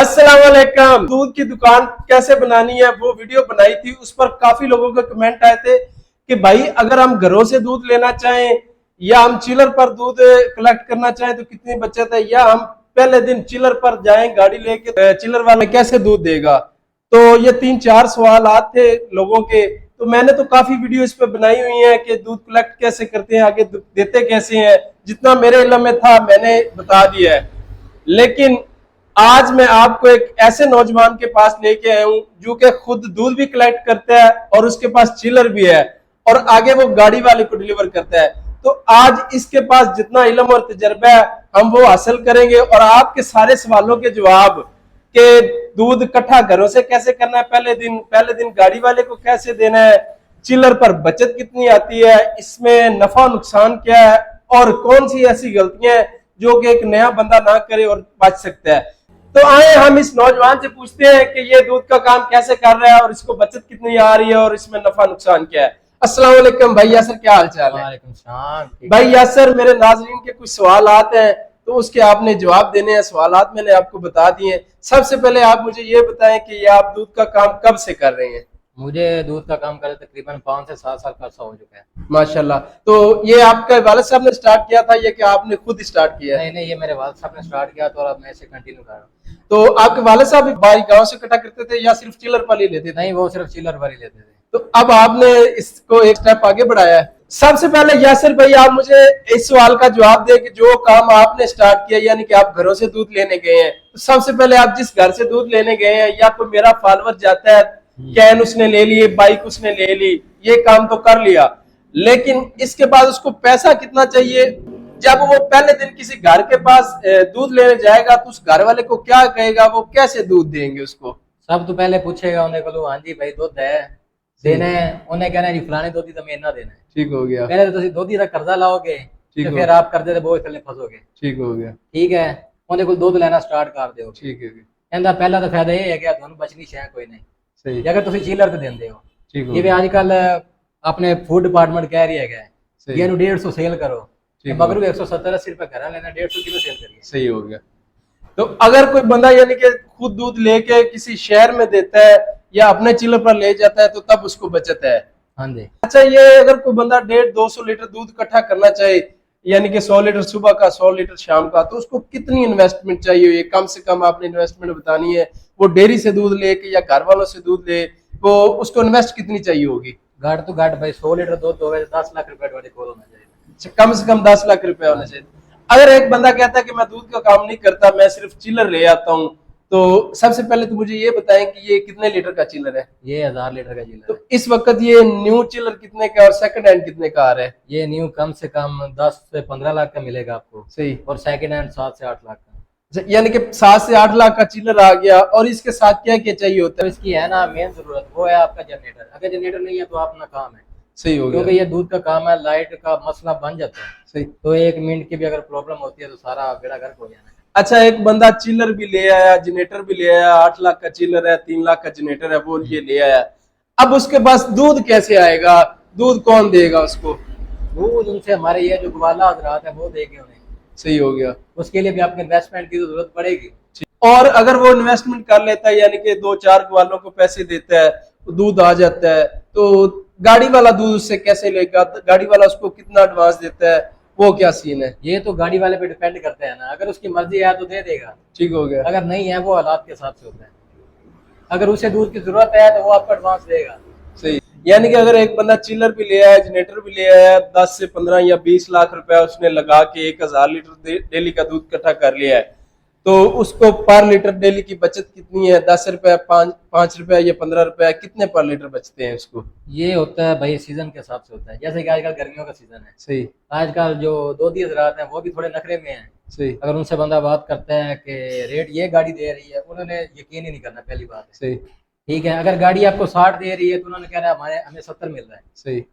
अस्सलाम वालेकुम। दूध की दुकान कैसे बनानी है वो वीडियो बनाई थी। उस पर काफी लोगों के कमेंट आए थे कि भाई अगर हम घरों से दूध लेना चाहें या हम चिलर पर दूध कलेक्ट करना चाहें तो कितनी बचत है, या हम पहले दिन चिलर पर जाएं गाड़ी लेके चिलर वाला कैसे दूध देगा। तो ये 3-4 सवाल थे लोगों के। तो मैंने तो काफी वीडियो इस पे बनाई हुई है कि दूध कलेक्ट कैसे करते हैं, आगे देते कैसे हैं। जितना मेरे इल्म में था मैंने बता दिया है। लेकिन आज मैं आपको एक ऐसे नौजवान के पास लेके आया हूं जो कि खुद दूध भी कलेक्ट करता है और उसके पास चिलर भी है और आगे वो गाड़ी वाले को डिलीवर करता है। तो आज इसके पास जितना इल्म और तजर्बा है हम वो हासिल करेंगे और आपके सारे सवालों के जवाब के दूध इकट्ठा घरों से कैसे करना है, पहले दिन गाड़ी वाले को कैसे देना है, चिलर पर बचत कितनी आती है, इसमें नफा नुकसान क्या है और कौन सी ऐसी गलतियां हैं जो कि एक नया बंदा ना करे और बच सकता है। तो आए हम इस नौजवान से पूछते हैं कि ये दूध का काम कैसे कर रहा है और इसको बचत कितनी आ रही है और इसमें नफा नुकसान क्या है। अस्सलाम वालेकुम भाई यासर, क्या हाल चाल है? भाई यासर, मेरे नाजरीन के कुछ सवाल हैं तो उसके आपने जवाब देने हैं। सवाल मैंने आपको बता दिए। सबसे पहले आप मुझे ये बताएं कि ये आप दूध का काम कब से कर रहे हैं? मुझे दूध का काम करे तकरीबन 5 से 7 साल का अर्सा हो चुका है। माशाल्लाह। तो ये आपके वालिद साहब ने स्टार्ट किया था या कि आपने खुद स्टार्ट किया? नहीं, ये मेरे वालिद साहब ने स्टार्ट किया तो अब मैं इसे कंटिन्यू कर रहा हूँ। तो आपके वालिद साहब बाहरी गांव से इकट्ठा करते थे या सिर्फ चिलर पर ही लेते थे? नहीं, वो सिर्फ चिलर पर ही लेते थे। तो अब आपने इसको एक स्टेप आगे बढ़ाया है। सबसे पहले यासिर भाई आप मुझे इस सवाल का जवाब दें कि जो काम आपने स्टार्ट किया यानी कि आप घरों से दूध लेने गए हैं, तो सबसे पहले आप जिस घर से दूध लेने गए हैं या कोई मेरा फॉलोअर जाता है, कैन उसने ले लिए, बाइक उसने ले ली, ये काम तो कर लिया, लेकिन इसके बाद उसको पैसा कितना चाहिए? जब वो पहले दिन किसी घर के पास दूध लेने जाएगा तो उस घर वाले को क्या कहेगा, वो कैसे दूध देंगे उसको? सब तो पहले पूछेगा उन्हें को, हाँ जी भाई दूध है देना है, उन्हें कहना है जी फलाने दूधी तो मैं ना देना है। ठीक हो गया। पहले तो दूधी का कर्जा लाओगे तो फिर आप कर्जे बोझ थले फंसोगे। ठीक हो गया। ठीक है, उन्हें को दूध लेना स्टार्ट कर दो। ठीक है। कहता पहला तो फायदा ये है कि ਤੁਹਾਨੂੰ ਬਚਣੀ ਸ਼ੈ ਕੋਈ ਨਹੀਂ। सही। ਜੇ ਅਗਰ ਤੁਸੀਂ ਚੀਲਰ ਤੇ ਦਿੰਦੇ ਹੋ, ठीक हो ਜਿਵੇਂ ਅੱਜ ਕੱਲ ਆਪਣੇ ਫੂਡ ਡਿਪਾਰਟਮੈਂਟ ਕਹਿ ਰਹੀ ਹੈਗਾ सही। ये 150 सेल करो, ठीक मगर 170-80 रुपए घर लेना, 150 किलो सेल करिए। सही हो गया। तो अगर कोई बंदा यानी कि खुद दूध लेके किसी शहर में देता है या अपने चिलर पर ले जाता है तो तब उसको बचत है। हाँ जी। अच्छा, ये अगर कोई बंदा 150-200 लीटर दूध इकट्ठा करना चाहे यानी कि 100 लीटर सुबह का 100 लीटर शाम का, तो उसको कितनी इन्वेस्टमेंट चाहिए? ये कम से कम आपने इन्वेस्टमेंट बतानी है। वो डेयरी से दूध ले के या घर वालों से दूध ले तो उसको इन्वेस्ट कितनी चाहिए होगी? घाट तो घाट भाई 100 लीटर दूध हो गए 10 लाख रुपए वाले खोल होना चाहिए। कम से कम 10 लाख रुपए होना चाहिए। अगर एक बंदा कहता है कि मैं दूध का काम नहीं करता, मैं सिर्फ चिलर ले आता हूँ, तो सबसे पहले तो मुझे ये बताएं कि ये कितने लीटर का चिलर है? ये 1000 लीटर का चिलर तो है। इस वक्त ये न्यू चिलर कितने का और सेकंड हैंड कितने का आ रहा है? ये न्यू कम से कम 10 से 15 लाख का मिलेगा आपको। सही। और सेकंड हैंड 7 से 8 लाख का। यानी कि 7 से 8 लाख का चिलर आ गया। और इसके साथ क्या क्या चाहिए होता तो है? इसकी है ना मेन जरूरत, वो है आपका जनरेटर। अगर जनरेटर नहीं है तो अपना काम है। सही हो क्योंकि गया। ये दूध का काम है, लाइट का मसला बन जाता है। सही। तो 1 मिनट की भी अगर प्रॉब्लम होती है तो सारा बेड़ा गर्क हो जाना है। अच्छा, एक बंदा चिलर भी ले आया, जनरेटर भी ले आया, 8 लाख का चिलर है, 3 लाख का जनरेटर है, वो ये ले आया। अब उसके पास दूध कैसे आएगा? दूध कौन देगा उसको? दूध उनसे हमारे ये जो ग्वाला हजरात है वो देंगे उन्हें। सही हो गया। उसके लिए भी आपको इन्वेस्टमेंट की जरूरत पड़ेगी। और अगर वो इन्वेस्टमेंट कर लेता है यानी कि 2-4 ग्वालों को पैसे देता है तो दूध आ जाता है, तो गाड़ी वाला दूध उससे कैसे लेगा? गाड़ी वाला उसको कितना एडवांस देता है, वो क्या सीन है? ये तो गाड़ी वाले पे डिपेंड करते हैं ना। अगर उसकी मर्जी है तो दे देगा। ठीक हो गया। अगर नहीं है वो हालात के हिसाब से होता है। अगर उसे दूध की जरूरत है तो वो आपको एडवांस देगा। सही। यानी कि अगर एक बंदा चिलर भी ले आया, जनरेटर भी ले आया, 10 से 15 या 20 लाख रुपया उसने लगा के 1000 लीटर डेली का दूध इकट्ठा कर लिया है, तो उसको पर लीटर डेली की बचत कितनी है? 10 रुपए, 5 रुपए या 15 रुपए, कितने पर लीटर बचते हैं उसको? ये होता है भाई सीजन के हिसाब से होता है। जैसे कि आजकल गर्मियों का सीजन है। सही। आजकल जो दूधी हजरात हैं वो भी थोड़े नखरे में हैं। सही। अगर उनसे बंदा बात करता है कि रेट ये गाड़ी दे रही है, उन्होंने यकीन ही नहीं करना, पहली बात। सही। ठीक है, अगर गाड़ी आपको 60 दे रही है तो उन्होंने कहना हमें 70 मिल रहा है। सही।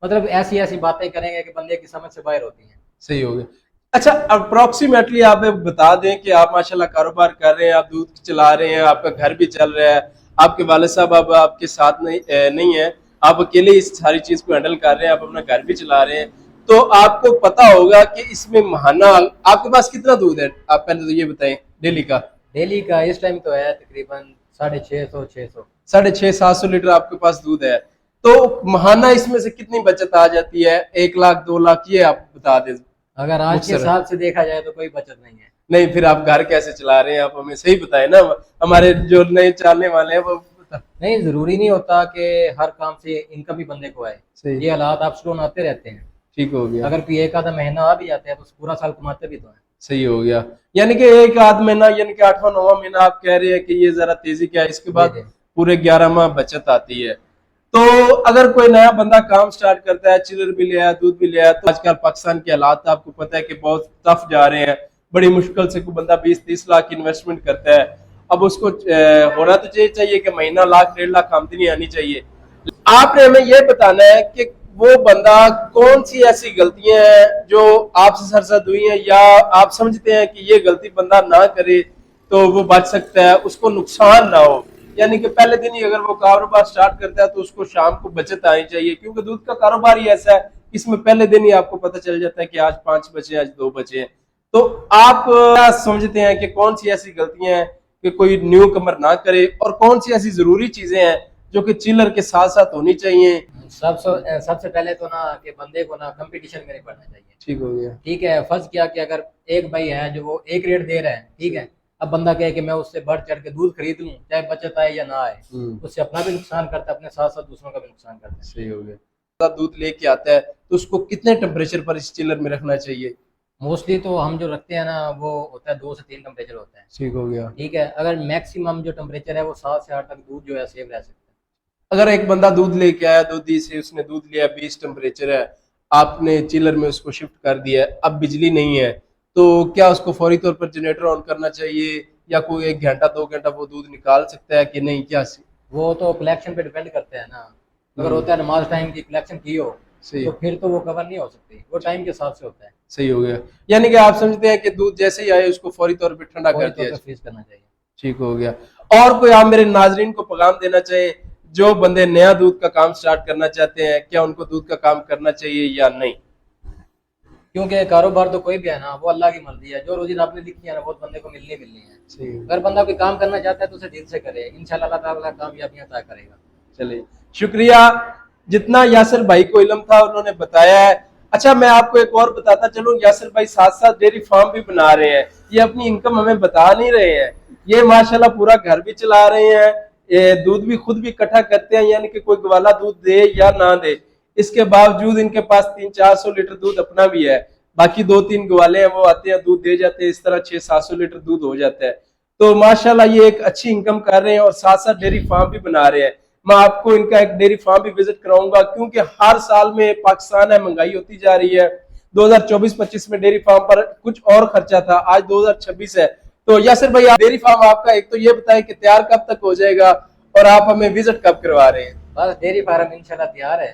मतलब ऐसी ऐसी बातें करेंगे कि बंदे की समझ से बाहर होती हैं। सही हो गया। अच्छा, अप्रोक्सीमेटली आप बता दें कि आप माशाल्लाह कारोबार कर रहे हैं, आप दूध चला रहे हैं, आपका घर भी चल रहा है, आपके वालिद साहब अब आपके साथ नहीं है, आप अकेले इस सारी चीज को हैंडल कर रहे हैं, आप अपना घर भी चला रहे हैं, तो आपको पता होगा कि इसमें महाना आपके पास कितना दूध है? आप पहले तो ये बताएं डेली का। डेली का इस टाइम तो है तकरीबन 650 600। 650-700 लीटर आपके पास दूध है, तो महाना इसमें से कितनी बचत आ जाती है? 1 लाख 2 लाख, ये आप बता दें। अगर आज के मुखसर हिसाब से देखा जाए तो कोई बचत नहीं है। नहीं, फिर आप घर कैसे चला रहे हैं? आप हमें सही बताए ना, हमारे जो नए चालने वाले हैं वो नहीं, जरूरी नहीं होता कि हर काम से इनकम भी बंदे को आए। सही, ये हालात आप स्लोन आते रहते हैं। ठीक हो गया, अगर कोई एक आधा महीना आ भी जाता है तो पूरा साल कमाते भी तो है। सही हो गया। यानी कि एक आध महीना, यानी कि 8वां 9वां महीना आप कह रहे हैं कि ये जरा तेजी क्या है, इसके बाद जी जी। पूरे 11 माह बचत आती है। तो अगर कोई नया बंदा काम स्टार्ट करता है, चिलर भी लिया है, दूध भी लिया है, तो आजकल पाकिस्तान के हालात आपको पता है कि बहुत टफ जा रहे हैं। बड़ी मुश्किल से कोई बंदा 20-30 लाख की इन्वेस्टमेंट करता है। अब उसको होना तो चाहिए कि महीना लाख 1.5 लाख आमदनी आनी चाहिए। आपने हमें यह बताना है कि वो बंदा कौन सी ऐसी गलतियां हैं जो आपसे सरसद हुई हैं, या आप समझते हैं कि ये गलती बंदा ना करे तो वो बच सकता है, उसको नुकसान ना हो। यानी कि पहले दिन ही अगर वो कारोबार स्टार्ट करता है तो उसको शाम को बचत आनी चाहिए, क्योंकि दूध का कारोबार ही ऐसा है, इसमें पहले दिन ही आपको पता चल जाता है कि आज 5 बचे, आज 2 बचे हैं। तो आप क्या समझते हैं कि कौन सी ऐसी गलतियां हैं कि कोई न्यू कमर ना करे, और कौन सी ऐसी जरूरी चीजें हैं जो कि चिलर के साथ साथ होनी चाहिए? सबसे पहले तो ना कि बंदे को ना कंपटीशन में नहीं पड़ना चाहिए। ठीक हो गया, ठीक है, फर्ज किया कि अगर एक भाई है जो वो एक रेट दे रहा है, ठीक है, अब बंदा कहे कि मैं उससे बढ़ चढ़ के दूध खरीद लूं, चाहे बचत आए या ना आए, उससे अपना भी नुकसान करता है, अपने साथ साथ दूसरों का भी नुकसान करता है। सही हो गया। दूध लेके आता है तो उसको कितने टेम्परेचर पर इस चिलर में रखना चाहिए? मोस्टली तो हम जो रखते हैं ना वो होता है 2 से 3 टेम्परेचर होता है। ठीक हो गया। ठीक है, अगर मैक्सिमम जो टेम्परेचर है वो 7 से 8 तक दूध जो है सेव रह सकता है। अगर एक बंदा दूध लेके आया दूधी से, उसने दूध लिया, 20 टेम्परेचर है, आपने चिलर में उसको शिफ्ट कर दिया है, अब बिजली नहीं है, तो क्या उसको फौरी तौर पर जनरेटर ऑन करना चाहिए, या कोई 1 घंटा 2 घंटा वो दूध निकाल सकता है कि नहीं, क्या? वो तो कलेक्शन पे डिपेंड करता है ना। अगर होता है नमाज टाइम की कलेक्शन की हो सही, तो फिर तो वो कवर नहीं हो सकती, वो टाइम के हिसाब से होता है। सही हो गया। यानी कि आप समझते हैं कि दूध जैसे ही आए उसको फौरी तौर पर ठंडा कर फौरी तौर दिया पे जाए। फ्रीज करना चाहिए। ठीक हो गया। और कोई आप मेरे नाजरीन को पैगाम देना चाहिए, जो बंदे नया दूध का काम स्टार्ट करना चाहते हैं, क्या उनको दूध का काम करना चाहिए या नहीं? क्योंकि कारोबार तो कोई भी है ना, वो अल्लाह की मर्जी है, जो रोजी आपने लिखी है ना वो बंदे को मिलनी मिलनी है। सही। अगर बंदा कोई काम करना चाहता है तो उसे दिल से करे, इंशाल्लाह अल्लाह ताला कामयाबियां अता करेगा। चलिए, शुक्रिया। जितना यासिर भाई को इल्म था उन्होंने बताया है। अच्छा, मैं आपको एक और बताता चलूं, यासिर भाई साथ साथ डेयरी फार्म भी बना रहे हैं। ये अपनी इनकम हमें बता नहीं रहे हैं। ये माशाल्लाह पूरा घर भी चला रहे हैं, ये दूध भी खुद भी इकट्ठा करते हैं, यानी कि कोई ग्वाला दूध दे या ना दे, इसके बावजूद इनके पास 300-400 लीटर दूध अपना भी है। बाकी 2-3 ग्वाले हैं, वो आते हैं दूध दे जाते हैं, इस तरह 600-700 लीटर दूध हो जाता है। तो माशाल्लाह ये एक अच्छी इनकम कर रहे हैं, और साथ साथ डेयरी फार्म भी बना रहे हैं। मैं आपको इनका एक डेयरी फार्म भी विजिट कराऊंगा, क्योंकि हर साल में पाकिस्तान है, महंगाई होती जा रही है। 2024-25 में डेयरी फार्म पर कुछ और खर्चा था, आज 2026 है। तो यासिर भाई, डेयरी फार्म आपका एक तो ये बताएं कि तैयार कब तक हो जाएगा, और आप हमें विजिट कब करवा रहे हैं? बस डेयरी फार्म इंशाल्लाह तैयार है,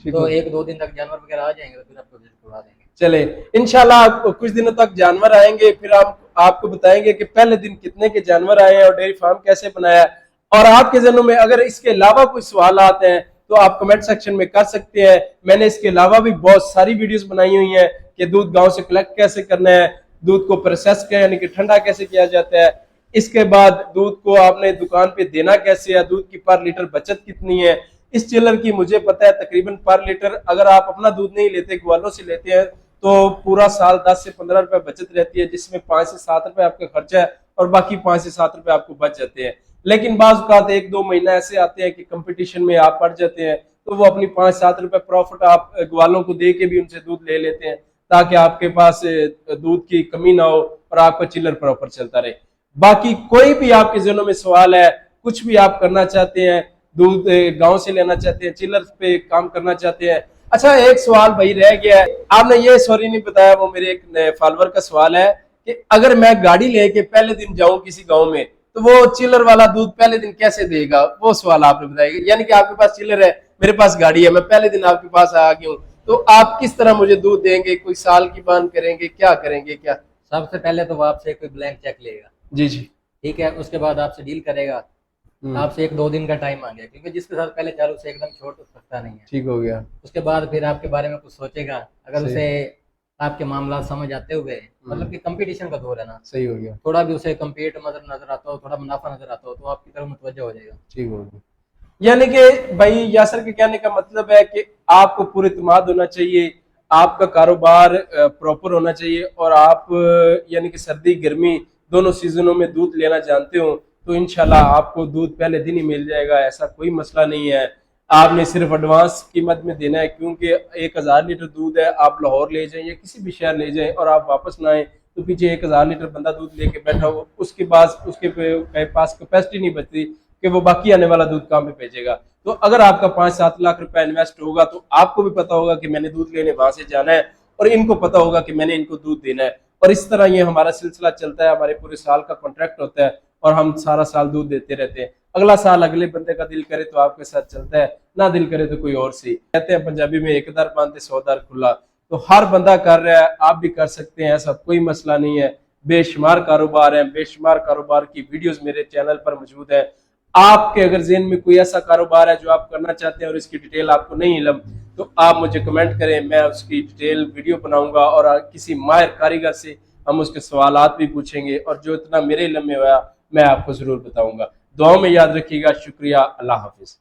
ठीक तो हो। 1-2 दिन तक जानवर वगैरह आ जाएंगे तो फिर आपको विजिट करवा देंगे। चले, इंशाल्लाह कुछ दिनों तक जानवर आएंगे, फिर हम आपको बताएंगे कि पहले दिन कितने के जानवर आए और डेयरी फार्म कैसे बनाया। और आपके जहनों में अगर इसके अलावा कोई सवाल आते हैं तो आप कमेंट सेक्शन में कर सकते हैं। मैंने इसके अलावा भी बहुत सारी वीडियोस बनाई हुई हैं कि दूध गांव से कलेक्ट कैसे करना है, दूध को प्रोसेस किया यानी कि ठंडा कैसे किया जाता है, इसके बाद दूध को आपने दुकान पे देना कैसे है, दूध की पर लीटर बचत कितनी है। इस चिलर की मुझे पता है तकरीबन पर लीटर, अगर आप अपना दूध नहीं लेते, ग्वालों से लेते हैं, तो पूरा साल 10 से 15 रुपए बचत रहती है, जिसमें 5 से 7 रुपए आपका खर्चा है और बाकी 5 से 7 रुपए आपको बच जाते हैं। लेकिन बाज़ औक़ात 1-2 महीना ऐसे आते हैं कि कंपटीशन में आप पड़ जाते हैं, तो वो अपनी 5-7 रुपए प्रॉफिट आप ग्वालों को दे के भी उनसे दूध ले लेते हैं, ताकि आपके पास दूध की कमी ना हो और आपका चिलर प्रॉपर चलता रहे। बाकी कोई भी आपके ज़हनों में सवाल है, कुछ भी आप करना चाहते हैं, दूध गांव से लेना चाहते हैं, चिलर पे काम करना चाहते हैं। अच्छा, एक सवाल भाई रह गया है, आपने ये सॉरी नहीं बताया, वो मेरे एक फॉलोअर का सवाल है कि अगर मैं गाड़ी लेके पहले दिन जाऊं किसी गांव में, तो वो चिलर वाला दूध पहले दिन कैसे देगा? वो सवाल आपने बताया। यानी कि आपके पास चिलर है, मेरे पास गाड़ी है, मैं पहले दिन आपके पास आ गया हूँ, तो आप किस तरह मुझे दूध देंगे? कोई साल की बात करेंगे, क्या करेंगे? क्या सबसे पहले तो वो आपसे कोई ब्लैंक चेक लेगा। जी जी, ठीक है, उसके बाद आपसे डील करेगा, आपसे 1-2 दिन का टाइम मांगेगा, क्योंकि जिसके साथ पहले चालू से एकदम छोड़ तो सकता नहीं है। ठीक हो गया। उसके बाद फिर आपके बारे में कुछ सोचेगा, अगर सही। उसे आपके मामला समझ आते हुए, मतलब कि कंपटीशन का दौर है ना, सही हो गया, थोड़ा भी उसे कम्पीट नजर आता हो, थोड़ा मुनाफा नजर आता हो, तो आपकी तरफ मुतवज्जह हो जाएगा। ठीक हो गया। यानी कि भाई यासर के कहने का मतलब है कि आपको पूरे इत्मीनान होना चाहिए, आपका कारोबार प्रॉपर होना चाहिए, और आप यानी कि सर्दी गर्मी दोनों सीजनों में दूध लेना जानते हो तो इंशाल्लाह आपको दूध पहले दिन ही मिल जाएगा, ऐसा कोई मसला नहीं है। आपने सिर्फ एडवांस कीमत में देना है, क्योंकि 1000 लीटर दूध है, आप लाहौर ले जाएं या किसी भी शहर ले जाएं और आप वापस ना आए तो पीछे 1000 लीटर बंदा दूध लेके बैठा हो, उसके बाद उसके पास कैपेसिटी नहीं बचती कि वो बाकी आने वाला दूध कहाँ पे भेजेगा। तो अगर आपका 5-7 लाख रुपया इन्वेस्ट होगा तो आपको भी पता होगा कि मैंने दूध लेने वहां से जाना है, और इनको पता होगा कि मैंने इनको दूध देना है, और इस तरह ये हमारा सिलसिला चलता है, हमारे पूरे साल का कॉन्ट्रैक्ट होता है और हम सारा साल दूध देते रहते हैं। अगला साल अगले बंदे का दिल करे तो आपके साथ चलता है, ना दिल करे तो कोई और सी। कहते हैं पंजाबी में, एक दर बांधे 100 दर खुला। तो हर बंदा कर रहा है, आप भी कर सकते हैं, ऐसा कोई मसला नहीं है। बेशुमार कारोबार है, बेशुमार कारोबार की वीडियोस मेरे चैनल पर मौजूद है। आपके अगर ज़हन में कोई ऐसा कारोबार है जो आप करना चाहते हैं और इसकी डिटेल आपको नहीं इल्म, तो आप मुझे कमेंट करें, मैं उसकी डिटेल वीडियो बनाऊंगा और किसी माहिर कारीगर से हम उसके सवालात भी पूछेंगे, और जो इतना मेरे इल्म में हुआ मैं आपको जरूर बताऊंगा। दुआ में याद रखिएगा। शुक्रिया। अल्लाह हाफिज।